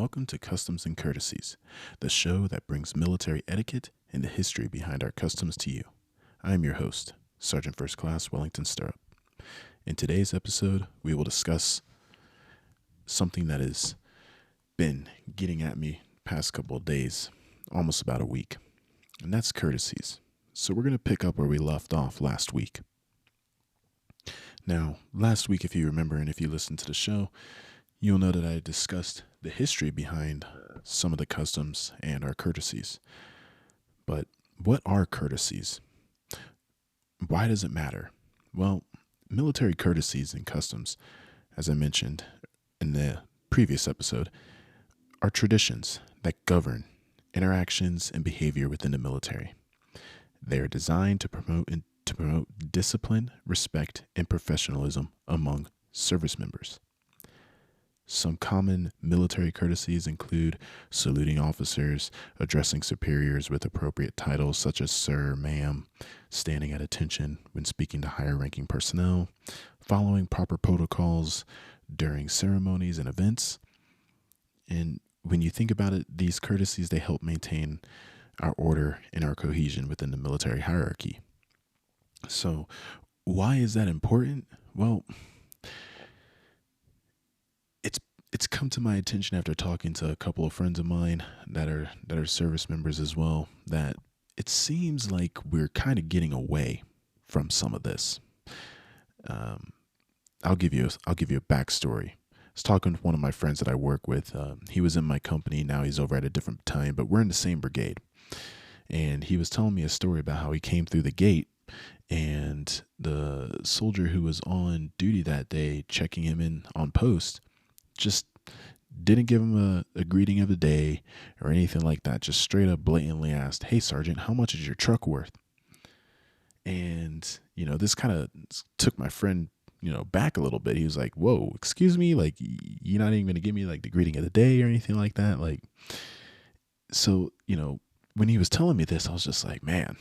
welcome to Customs and Courtesies, the show that brings military etiquette and the history behind our customs to you. I am your host, Sergeant First Class Wellington Stirrup. In today's episode, we will discuss something that has been getting at me past couple of days, almost about a week, and that's courtesies. So we're going to pick up where we left off last week. Now, last week, if you remember and if you listened to the show, you'll know that I discussed the history behind some of the customs and our courtesies. But what are courtesies? Why does it matter? Well, military courtesies and customs, as I mentioned in the previous episode, are traditions that govern interactions and behavior within the military. They are designed to promote discipline, respect, and professionalism among service members. Some common military courtesies include saluting officers, addressing superiors with appropriate titles such as sir, ma'am, standing at attention when speaking to higher-ranking personnel, following proper protocols during ceremonies and events. And when you think about it, these courtesies, they help maintain our order and our cohesion within the military hierarchy. So why is that important? Well, it's come to my attention after talking to a couple of friends of mine that are service members as well, that it seems like we're kind of getting away from some of this. I'll give you a backstory. I was talking with one of my friends that I work with. He was in my company. Now he's over at a different battalion, but we're in the same brigade. And he was telling me a story about how he came through the gate, and the soldier who was on duty that day, checking him in on post, just didn't give him a greeting of the day or anything like that. Just straight up blatantly asked, "Hey, Sergeant, how much is your truck worth?" And, this kind of took my friend, back a little bit. He was like, "Whoa, excuse me? Like, you're not even going to give me like the greeting of the day or anything like that?" So, when he was telling me this, I was just like, man,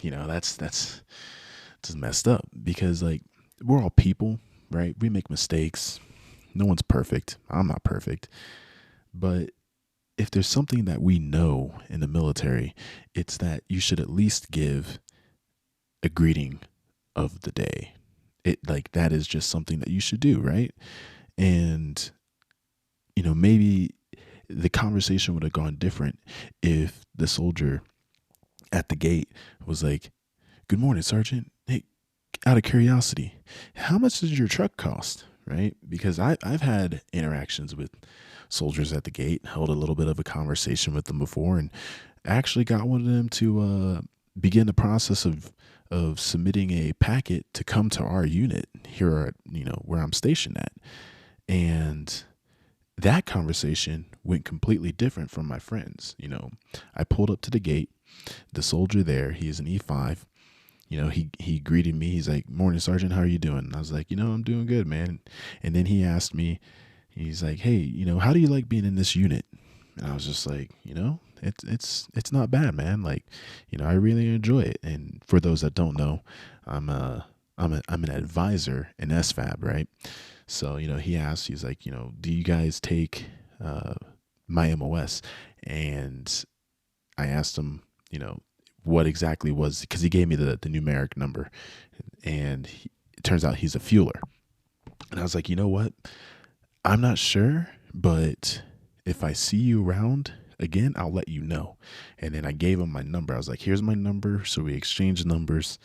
that's just messed up, because we're all people, right? We make mistakes. No one's perfect. I'm not perfect. But if there's something that we know in the military, it's that you should at least give a greeting of the day. That is just something that you should do, right? And, maybe the conversation would have gone different if the soldier at the gate was like, "Good morning, Sergeant. Hey, out of curiosity, how much does your truck cost?" Right? Because I've had interactions with soldiers at the gate, held a little bit of a conversation with them before, and actually got one of them to begin the process of submitting a packet to come to our unit here at, where I'm stationed at. And that conversation went completely different from my friends. I pulled up to the gate, the soldier there, he's an E5. He greeted me. He's like, "Morning, Sergeant. How are you doing?" And I was like, "I'm doing good, man." And then he asked me, he's like, "Hey, how do you like being in this unit?" And I was just like, it's not bad, man. I really enjoy it. And for those that don't know, I'm an advisor in SFAB, right? So, he asked, he's like, "Do you guys take my MOS?" And I asked him, what exactly was, because he gave me the numeric number, and it turns out he's a fueler. And I was like, "You know what? I'm not sure, but if I see you around again, I'll let you know." And then I gave him my number. I was like, "Here's my number." So we exchanged numbers,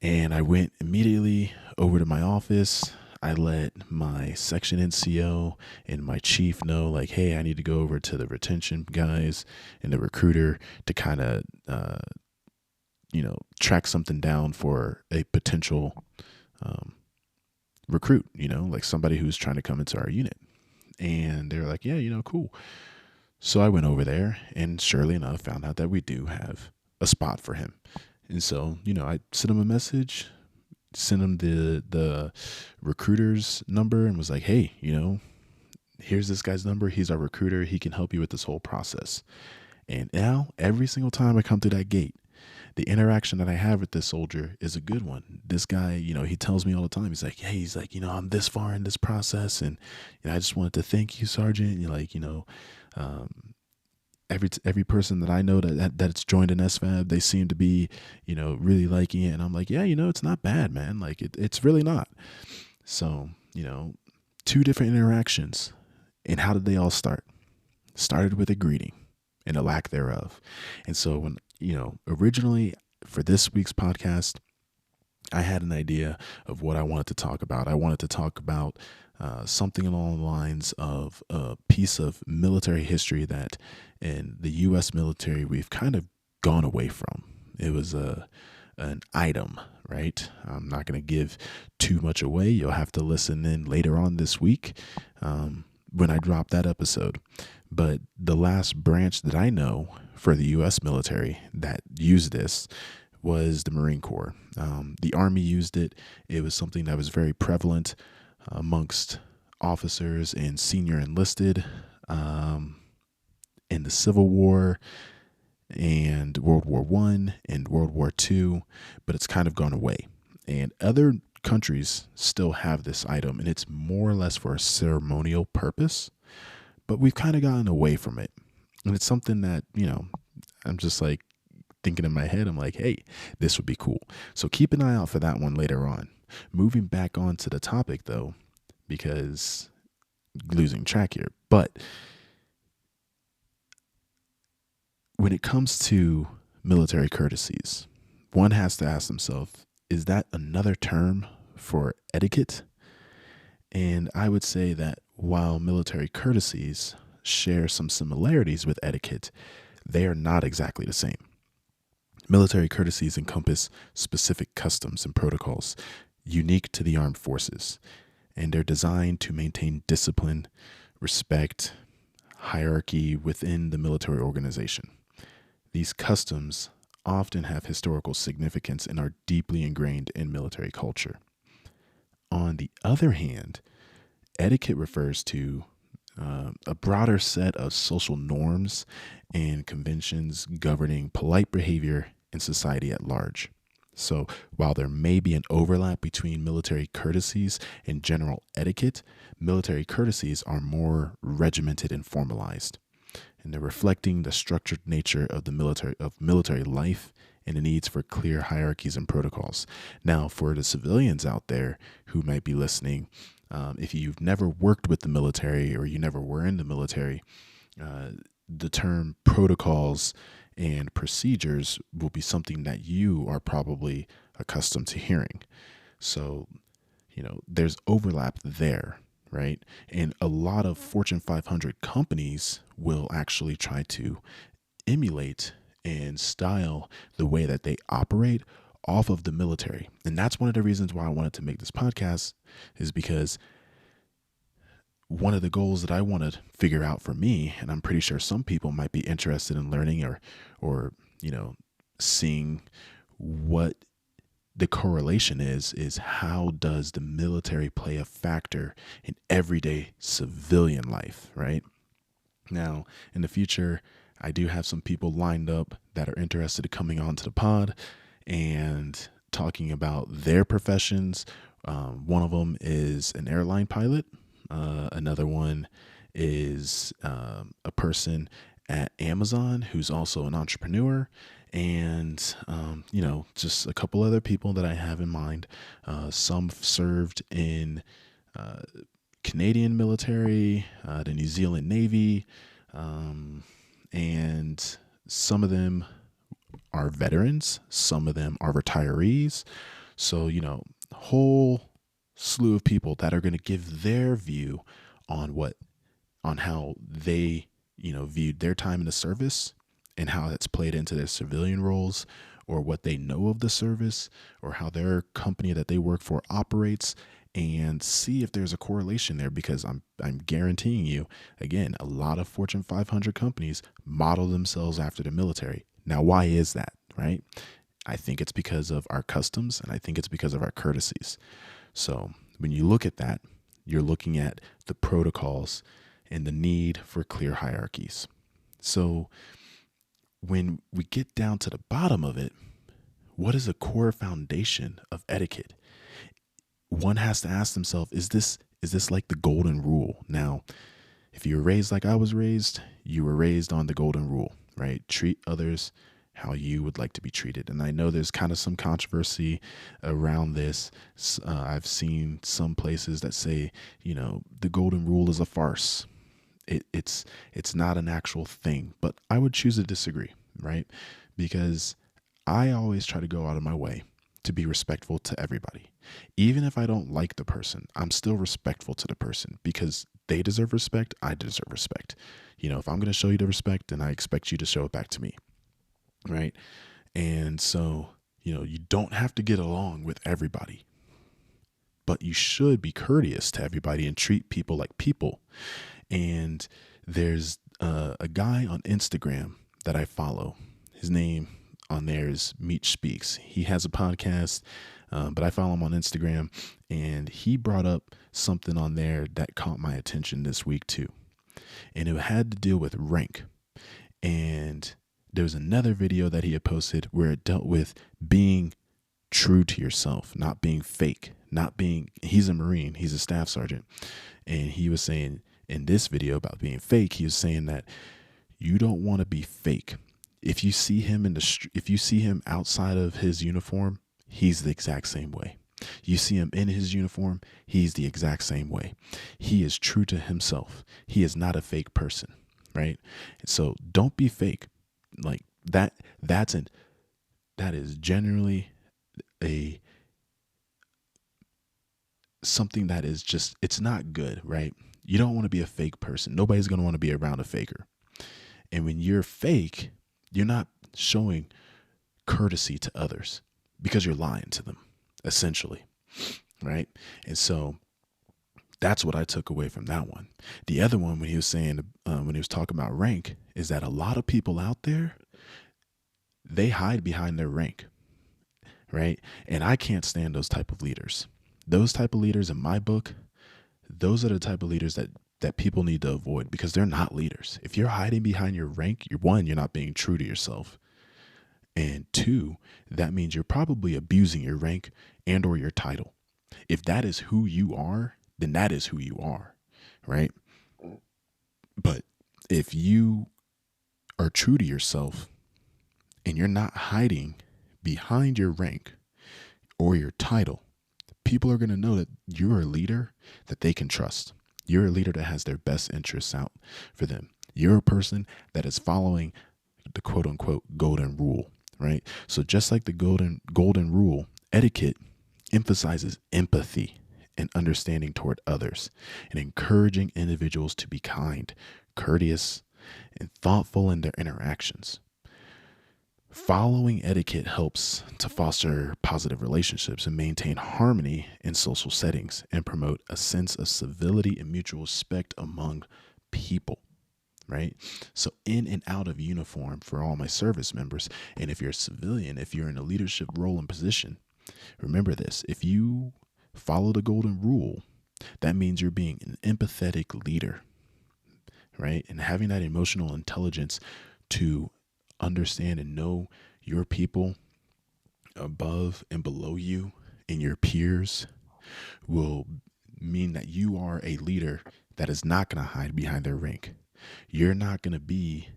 and I went immediately over to my office. I let my section NCO and my chief know, like, "Hey, I need to go over to the retention guys and the recruiter to kind of, track something down for a potential recruit, like somebody who's trying to come into our unit." And they were like, "Yeah, cool." So I went over there, and surely enough, found out that we do have a spot for him. And so, I sent him a message, sent him the recruiter's number, and was like, "Hey, here's this guy's number. He's our recruiter. He can help you with this whole process." And now every single time I come through that gate, the interaction that I have with this soldier is a good one. This guy, he tells me all the time, he's like, hey, he's like, I'm this far in this process. And, I just wanted to thank you, Sergeant. You're like, um, every person that I know that's joined an SFAB, they seem to be, really liking it. And I'm like, yeah, it's not bad, man. Like it's really not. So, two different interactions. And how did they all start? Started with a greeting and a lack thereof. And so when, originally for this week's podcast, I had an idea of what I wanted to talk about. I wanted to talk about something along the lines of a piece of military history that in the U.S. military we've kind of gone away from. It was an item, right? I'm not going to give too much away. You'll have to listen in later on this week when I drop that episode. But the last branch that I know for the U.S. military that used this was the Marine Corps. The Army used it. It was something that was very prevalent amongst officers and senior enlisted in the Civil War and World War I and World War II, but it's kind of gone away. And other countries still have this item, and it's more or less for a ceremonial purpose, but we've kind of gotten away from it. And it's something that, I'm just like thinking in my head, I'm like, hey, this would be cool. So keep an eye out for that one later on. Moving back onto the topic though, because losing track here, but when it comes to military courtesies, one has to ask themselves, is that another term for etiquette? And I would say that while military courtesies share some similarities with etiquette, they are not exactly the same. Military courtesies encompass specific customs and protocols unique to the armed forces, and they're designed to maintain discipline, respect, hierarchy within the military organization. These customs often have historical significance and are deeply ingrained in military culture. On the other hand, etiquette refers to a broader set of social norms and conventions governing polite behavior in society at large. So while there may be an overlap between military courtesies and general etiquette, military courtesies are more regimented and formalized, and they're reflecting the structured nature of military life and the needs for clear hierarchies and protocols. Now, for the civilians out there who might be listening, if you've never worked with the military or you never were in the military, the term protocols and procedures will be something that you are probably accustomed to hearing. So, there's overlap there, right? And a lot of Fortune 500 companies will actually try to emulate and style the way that they operate off of the military. And that's one of the reasons why I wanted to make this podcast, is because one of the goals that I want to figure out for me, and I'm pretty sure some people might be interested in learning or seeing what the correlation is how does the military play a factor in everyday civilian life, right? Now, in the future, I do have some people lined up that are interested in coming onto the pod and talking about their professions. One of them is an airline pilot. Another one is a person at Amazon who's also an entrepreneur, and just a couple other people that I have in mind. Some served in Canadian military, the New Zealand Navy, and some of them are veterans, some of them are retirees. So, whole slew of people that are going to give their view on how they, viewed their time in the service and how that's played into their civilian roles, or what they know of the service, or how their company that they work for operates, and see if there's a correlation there. Because I'm guaranteeing you, again, a lot of Fortune 500 companies model themselves after the military. Now, why is that, right? I think it's because of our customs, and I think it's because of our courtesies. So when you look at that, you're looking at the protocols and the need for clear hierarchies. So when we get down to the bottom of it, what is a core foundation of etiquette? One has to ask themselves, is this like the golden rule? Now, if you were raised like I was raised, you were raised on the golden rule, right? Treat others how you would like to be treated. And I know there's kind of some controversy around this. I've seen some places that say, the golden rule is a farce. It's not an actual thing, but I would choose to disagree, right? Because I always try to go out of my way to be respectful to everybody. Even if I don't like the person, I'm still respectful to the person because they deserve respect. I deserve respect. If I'm going to show you the respect, then I expect you to show it back to me. Right. And so, you don't have to get along with everybody, but you should be courteous to everybody and treat people like people. And there's a guy on Instagram that I follow. His name on there is Meech Speaks. He has a podcast, but I follow him on Instagram, and he brought up something on there that caught my attention this week too. And it had to deal with rank. And there was another video that he had posted where it dealt with being true to yourself, not being fake, he's a Marine, he's a staff sergeant. And he was saying in this video about being fake, he was saying that you don't want to be fake. If you see him if you see him outside of his uniform, he's the exact same way. You see him in his uniform, he's the exact same way. He is true to himself. He is not a fake person, right? So don't be fake. Like that is generally something that is just, it's not good, right? You don't want to be a fake person. Nobody's going to want to be around a faker. And when you're fake, you're not showing courtesy to others because you're lying to them, essentially, right? And so that's what I took away from that one. The other one, when he was saying, when he was talking about rank, is that a lot of people out there, they hide behind their rank, right? And I can't stand those type of leaders. Those type of leaders in my book, those are the type of leaders that people need to avoid because they're not leaders. If you're hiding behind your rank, you're not being true to yourself. And two, that means you're probably abusing your rank and or your title. If that is who you are, then that is who you are, right? But if you are true to yourself and you're not hiding behind your rank or your title, people are going to know that you're a leader that they can trust. You're a leader that has their best interests out for them. You're a person that is following the quote unquote golden rule, right? So just like the golden rule, etiquette emphasizes empathy and understanding toward others and encouraging individuals to be kind, courteous, and thoughtful in their interactions. Following etiquette helps to foster positive relationships and maintain harmony in social settings and promote a sense of civility and mutual respect among people, right? So in and out of uniform for all my service members, and if you're a civilian, if you're in a leadership role and position, remember this: if you follow the golden rule, that means you're being an empathetic leader, right? And having that emotional intelligence to understand and know your people above and below you and your peers will mean that you are a leader that is not going to hide behind their rank. You're not going to be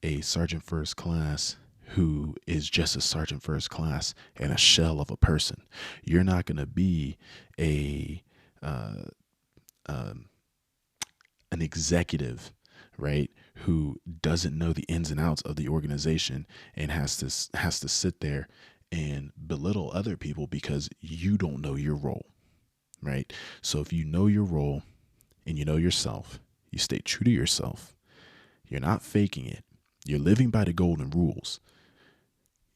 a sergeant first class who is just a sergeant first class and a shell of a person. You're not going to be an executive, right, who doesn't know the ins and outs of the organization and has to sit there and belittle other people because you don't know your role, right? So if you know your role and you know yourself, you stay true to yourself. You're not faking it. You're living by the golden rules.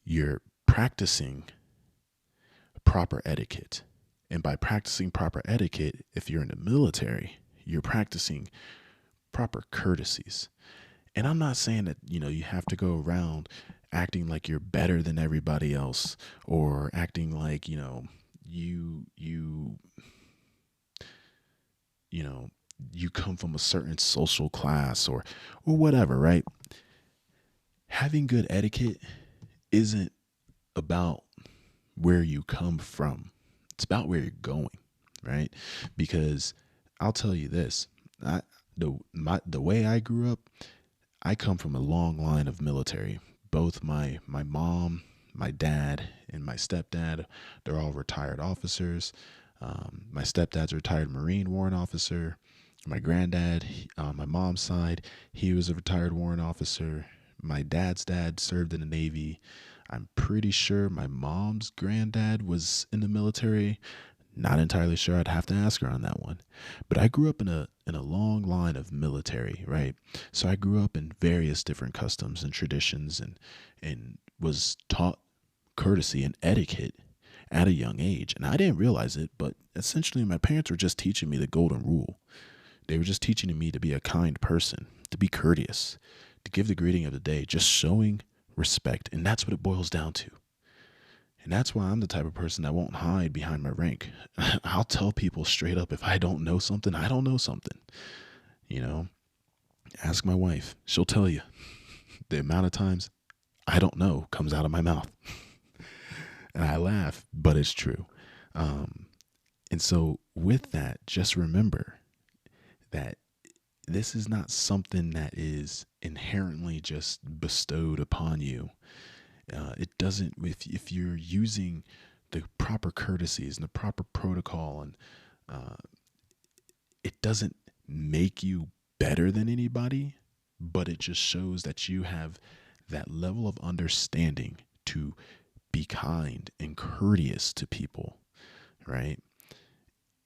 You're practicing proper etiquette. And by practicing proper etiquette, if you're in the military, you're practicing proper courtesies. And I'm not saying that, you have to go around acting like you're better than everybody else or acting like, you come from a certain social class or whatever, right? having good etiquette isn't about where you come from. It's about where you're going, right? Because I'll tell you this, I, the way I grew up, I come from a long line of military. Both my mom, my dad, and my stepdad, they're all retired officers. My stepdad's a retired Marine warrant officer. My granddad, on my mom's side, he was a retired warrant officer. My dad's dad served in the Navy. I'm pretty sure my mom's granddad was in the military. Not entirely sure. I'd have to ask her on that one. But I grew up in a long line of military, right? So I grew up in various different customs and traditions, and was taught courtesy and etiquette at a young age. And I didn't realize it, but essentially my parents were just teaching me the golden rule. They were just teaching me to be a kind person, to be courteous, to give the greeting of the day, just showing respect. And that's what it boils down to. And that's why I'm the type of person that won't hide behind my rank. I'll tell people straight up, if I don't know something, I don't know something. You know, ask my wife. She'll tell you the amount of times I don't know comes out of my mouth. And I laugh, but it's true. And so with that, just remember that this is not something that is inherently just bestowed upon you. It doesn't, if you're using the proper courtesies and the proper protocol, and it doesn't make you better than anybody, but it just shows that you have that level of understanding to be kind and courteous to people, right?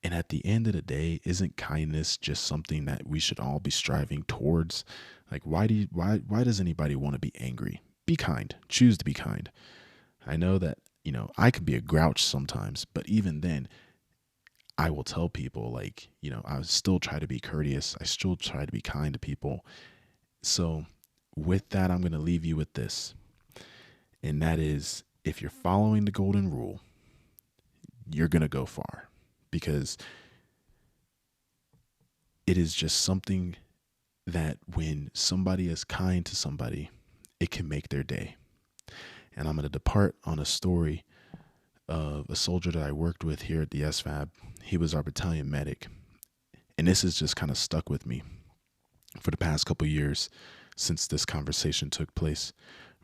And at the end of the day, isn't kindness just something that we should all be striving towards? Like, why does anybody want to be angry? Be kind. Choose to be kind. I know that, I could be a grouch sometimes, but even then, I will tell people, like, I still try to be courteous. I still try to be kind to people. So with that, I'm going to leave you with this. And that is, if you're following the golden rule, you're going to go far, because it is just something that when somebody is kind to somebody, it can make their day. And I'm going to depart on a story of a soldier that I worked with here at the SFAB. He was our battalion medic. And this has just kind of stuck with me for the past couple years since this conversation took place.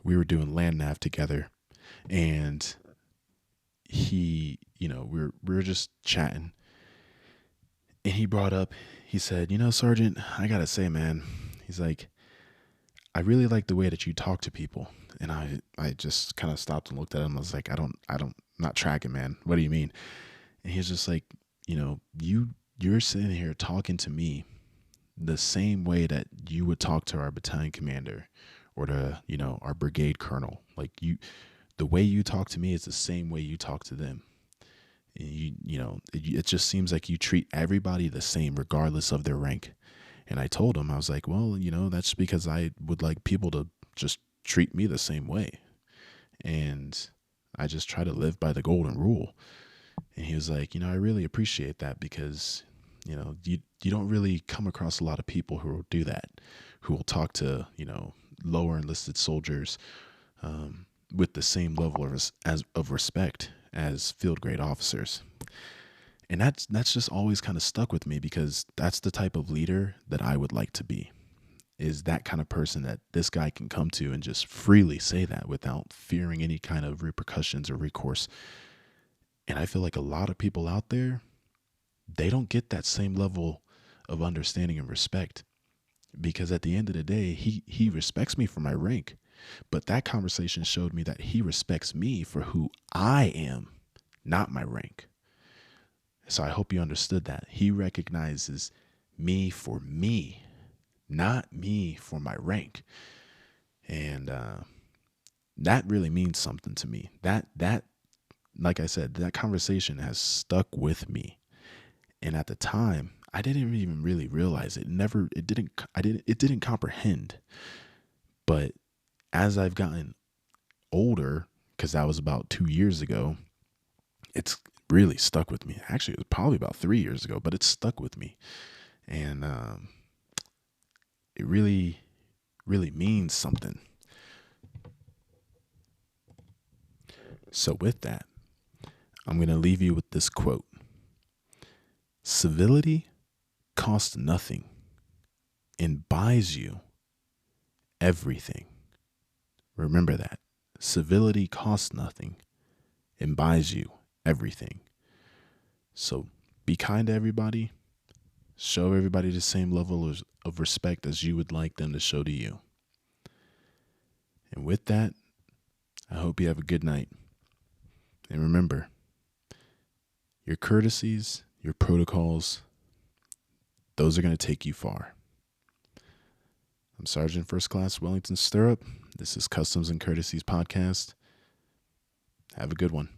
We were doing land nav together, and we were just chatting, and he brought up, he said, Sergeant, I gotta say, man, he's like, I really like the way that you talk to people. And I just kind of stopped and looked at him. I was like, not tracking, man. What do you mean? And he's just like, you're sitting here talking to me the same way that you would talk to our battalion commander or our brigade colonel. Like, the way you talk to me is the same way you talk to them. And it just seems like you treat everybody the same, regardless of their rank. And I told him, I was like, well, that's because I would like people to just treat me the same way. And I just try to live by the golden rule. And he was like, I really appreciate that, because, you don't really come across a lot of people who will do that, who will talk to, lower enlisted soldiers with the same level of respect as field grade officers. And that's just always kind of stuck with me, because that's the type of leader that I would like to be, is that kind of person that this guy can come to and just freely say that without fearing any kind of repercussions or recourse. And I feel like a lot of people out there, they don't get that same level of understanding and respect, because at the end of the day, he respects me for my rank, but that conversation showed me that he respects me for who I am, not my rank. So I hope you understood that. He recognizes me for me, not me for my rank. And that really means something to me. That like I said, that conversation has stuck with me. And at the time, I didn't even really realize it. It didn't comprehend. But as I've gotten older, because that was about 2 years ago, it's really stuck with me. Actually, it was probably about 3 years ago, but it stuck with me. And it really, really means something. So with that, I'm going to leave you with this quote. Civility costs nothing and buys you everything. Remember that. Civility costs nothing and buys you everything. So be kind to everybody. Show everybody the same level of respect as you would like them to show to you. And with that, I hope you have a good night. And remember, your courtesies, your protocols, those are going to take you far. I'm Sergeant First Class Wellington Stirrup. This is Customs and Courtesies Podcast. Have a good one.